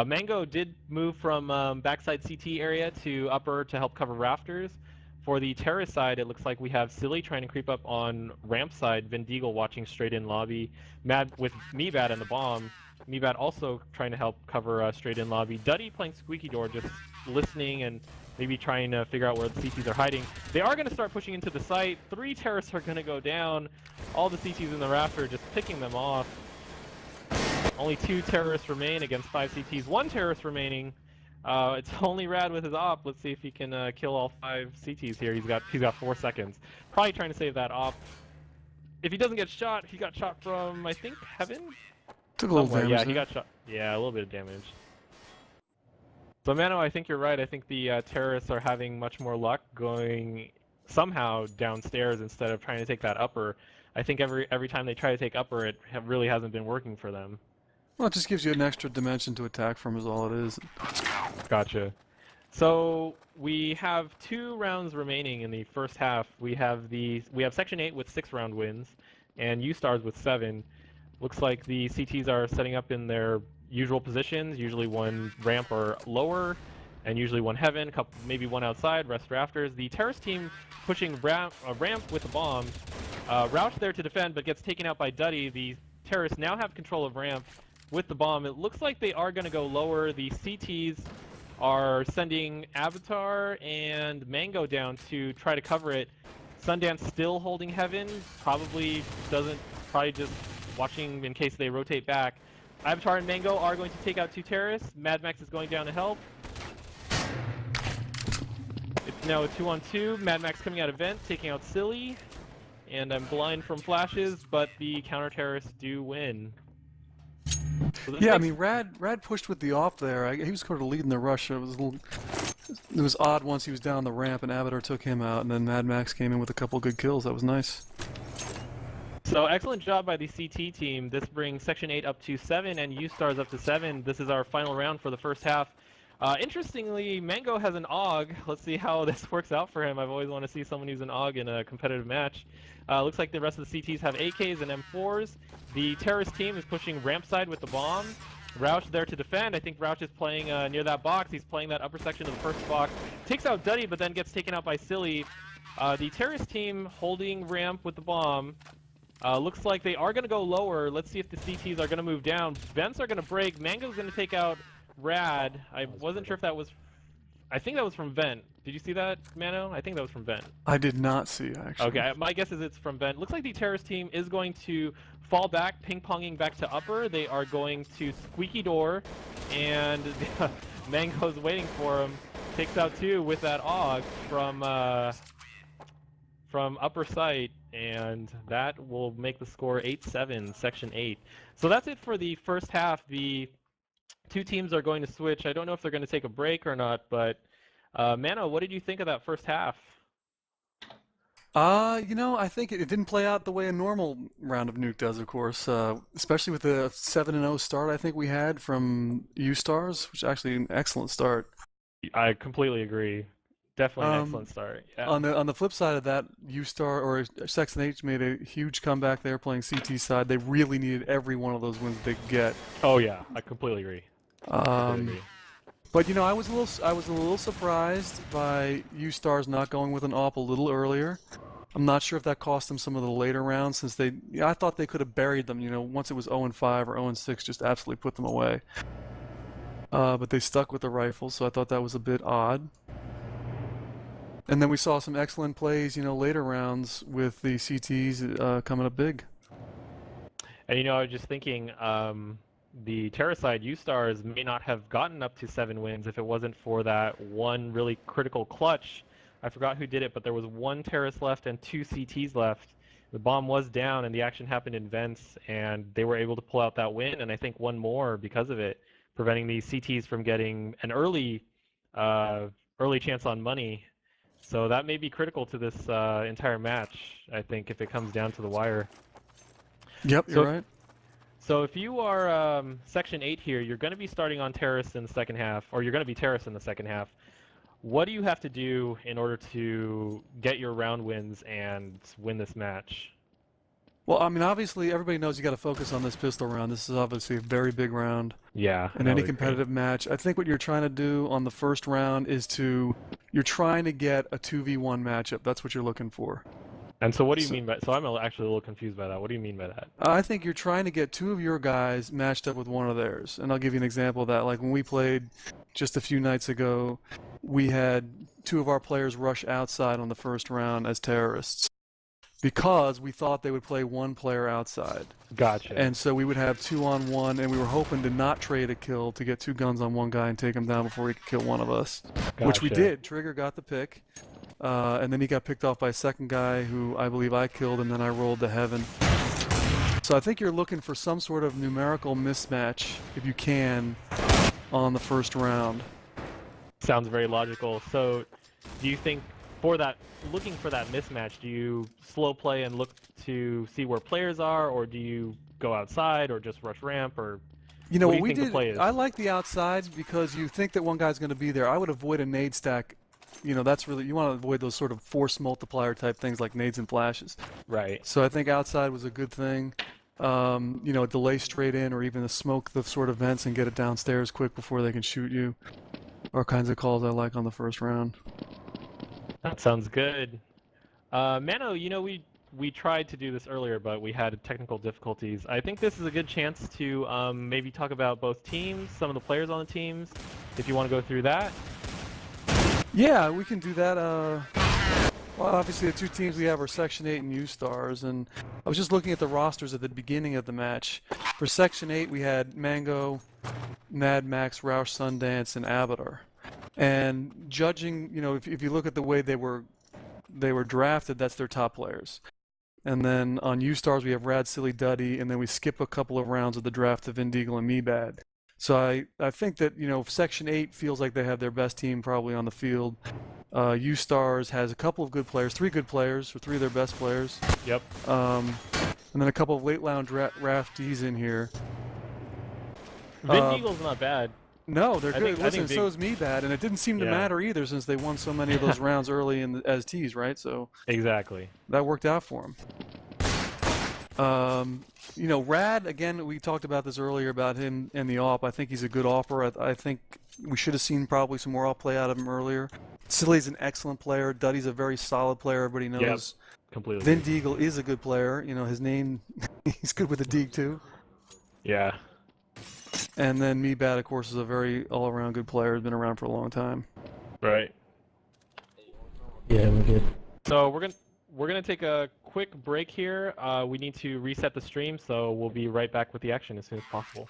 Mango did move from backside CT area to upper to help cover rafters. For the terrace side, it looks like we have Silly trying to creep up on ramp side, Vindeagle watching straight in lobby, Mad with Mebat and the bomb. Mebat also trying to help cover straight in lobby. Duddy playing Squeaky Door, just listening and maybe trying to figure out where the CTs are hiding. They are going to start pushing into the site. 3 terrorists are going to go down. All the CTs in the rafter just picking them off. Only 2 terrorists remain against 5 CTs. 1 terrorist remaining. It's only Rad with his op. Let's see if he can kill all 5 CTs here. He's got 4 seconds. Probably trying to save that op. If he doesn't get shot, he got shot from, I think, Heaven? Took a little damage. Yeah, he got shot. Yeah, a little bit of damage. So Mano, I think you're right. I think the terrorists are having much more luck going somehow downstairs instead of trying to take that upper. I think every time they try to take upper, it really hasn't been working for them. Well, it just gives you an extra dimension to attack from is all it is. Let's go. Gotcha. So we have 2 rounds remaining in the first half. We have Section 8 with 6 round wins, and USTARS with 7. Looks like the CTs are setting up in their usual positions, usually 1 ramp or lower, and usually 1 heaven, maybe 1 outside, rest rafters. The terrorist team pushing ramp with a bomb. Rouch there to defend, but gets taken out by Duddy. The terrorists now have control of ramp with the bomb. It looks like they are going to go lower. The CTs are sending Avatar and Mango down to try to cover it. Sundance still holding heaven, probably just watching in case they rotate back. Avatar and Mango are going to take out 2 terrorists. Mad Max is going down to help. It's now a 2-on-2. Mad Max coming out of vent, taking out Silly. And I'm blind from flashes, but the counter-terrorists do win. So yeah, I mean, Rad pushed with the op there. He was sort of leading the rush. It was odd once he was down the ramp and Avatar took him out, and then Mad Max came in with a couple good kills. That was nice. So excellent job by the CT team. This brings Section 8 up to 7 and USTARS up to 7. This is our final round for the first half. Interestingly, Mango has an AUG. Let's see how this works out for him. I've always wanted to see someone use an AUG in a competitive match. Looks like the rest of the CTs have AKs and M4s. The terrorist team is pushing ramp side with the bomb. Rouch there to defend. I think Rouch is playing near that box. He's playing that upper section of the first box. Takes out Duddy, but then gets taken out by Silly. The terrorist team holding ramp with the bomb. Looks like they are going to go lower. Let's see if the CTs are going to move down. Vents are going to break. Mango's going to take out Rad. I wasn't sure if that was... I think that was from Vent. Did you see that, Mano? I think that was from Vent. I did not see, actually. Okay, my guess is it's from Vent. Looks like the terrorist team is going to fall back, ping-ponging back to upper. They are going to Squeaky Door, and Mango's waiting for him. Takes out 2 with that AUG from upper site, and that will make the score 8-7, Section 8. So that's it for the first half. The 2 teams are going to switch. I don't know if they're going to take a break or not, but Mano, what did you think of that first half? You know, I think it didn't play out the way a normal round of Nuke does, of course, especially with the 7-0 start I think we had from USTARS, which is actually an excellent start. I completely agree. Definitely an excellent start. Yeah. On the flip side of that, USTAR or Section 8 made a huge comeback there playing CT side. They really needed every one of those wins they could get. Oh yeah, I completely agree. But you know, I was a little surprised by USTARS not going with an AWP a little earlier. I'm not sure if that cost them some of the later rounds, since I thought they could have buried them. You know, once it was 0-5 or 0-6, just absolutely put them away. But they stuck with the rifle, so I thought that was a bit odd. And then we saw some excellent plays, you know, later rounds with the CTs coming up big. And you know, I was just thinking, the terrorist side, USTARS, may not have gotten up to 7 wins if it wasn't for that one really critical clutch. I forgot who did it, but there was 1 terrorist left and 2 CTs left. The bomb was down, and the action happened in vents, and they were able to pull out that win, and I think 1 more because of it, preventing the CTs from getting an early chance on money. So that may be critical to this entire match, I think, if it comes down to the wire. Yep, you're right. So if you are Section 8 here, you're going to be starting on terrorists in the second half, or you're going to be terrorists in the second half. What do you have to do in order to get your round wins and win this match? Well, I mean, obviously, everybody knows you got to focus on this pistol round. This is obviously a very big round Yeah. in any competitive match. I think what you're trying to do on the first round is you're trying to get a 2v1 matchup. That's what you're looking for. And so what do you mean by, so I'm actually a little confused by that. What do you mean by that? I think you're trying to get two of your guys matched up with one of theirs. And I'll give you an example of that. Like when we played just a few nights ago, we had two of our players rush outside on the first round as terrorists because we thought they would play one player outside. Gotcha. And so we would have 2-on-1, and we were hoping to not trade a kill to get two guns on one guy and take him down before he could kill one of us. Gotcha. Which we did. Trigger got the pick. And then he got picked off by a second guy who I believe I killed, and then I rolled to heaven. So I think you're looking for some sort of numerical mismatch, if you can, on the first round. Sounds very logical. So do you think for that, looking for that mismatch, do you slow play and look to see where players are, or do you go outside or just rush ramp, or you know what do you we think the did? play is? I like the outside because you think that one guy's going to be there. I would avoid a nade stack. You know, that's really, you want to avoid those sort of force multiplier type things like nades and flashes. Right. So I think outside was a good thing. You know, delay straight in, or even to smoke the sort of vents and get it downstairs quick before they can shoot you. Are kinds of calls I like on the first round. That sounds good. Mano, you know, we tried to do this earlier, but we had technical difficulties. I think this is a good chance to maybe talk about both teams, some of the players on the teams, if you want to go through that. Yeah, we can do that. Well, obviously the two teams we have are Section 8 and USTARS, and I was just looking at the rosters at the beginning of the match. For Section 8, we had Mango, Mad Max, Roush Sundance, and Avatar. And judging, you know, if you look at the way they were drafted, that's their top players. And then on USTARS, we have Rad Silly Duddy, and then we skip a couple of rounds of the draft of Indeagle and Meebad. So I think that, you know, Section 8 feels like they have their best team probably on the field. USTARS has a couple of good players, three good players, or three of their best players. Yep. And then a couple of late round draftees in here. Eagle's not bad. No, they're good. Listen, think so is Meebad, and it didn't seem to matter either since they won so many of those rounds early as Ts, right? So exactly. That worked out for them. You know, Rad, again, we talked about this earlier about him and the AWP. I think he's a good AWPer. I think we should have seen probably some more AWP play out of him earlier. Silly's an excellent player. Duddy's a very solid player. Everybody knows. Yep, completely. Vin Deagle is a good player. You know, his name, he's good with the Deeg too. Yeah. And then Meebad, of course, is a very all-around good player. Has been around for a long time. Right. Yeah, we're good. So we're gonna take a quick break here. We need to reset the stream, so we'll be right back with the action as soon as possible.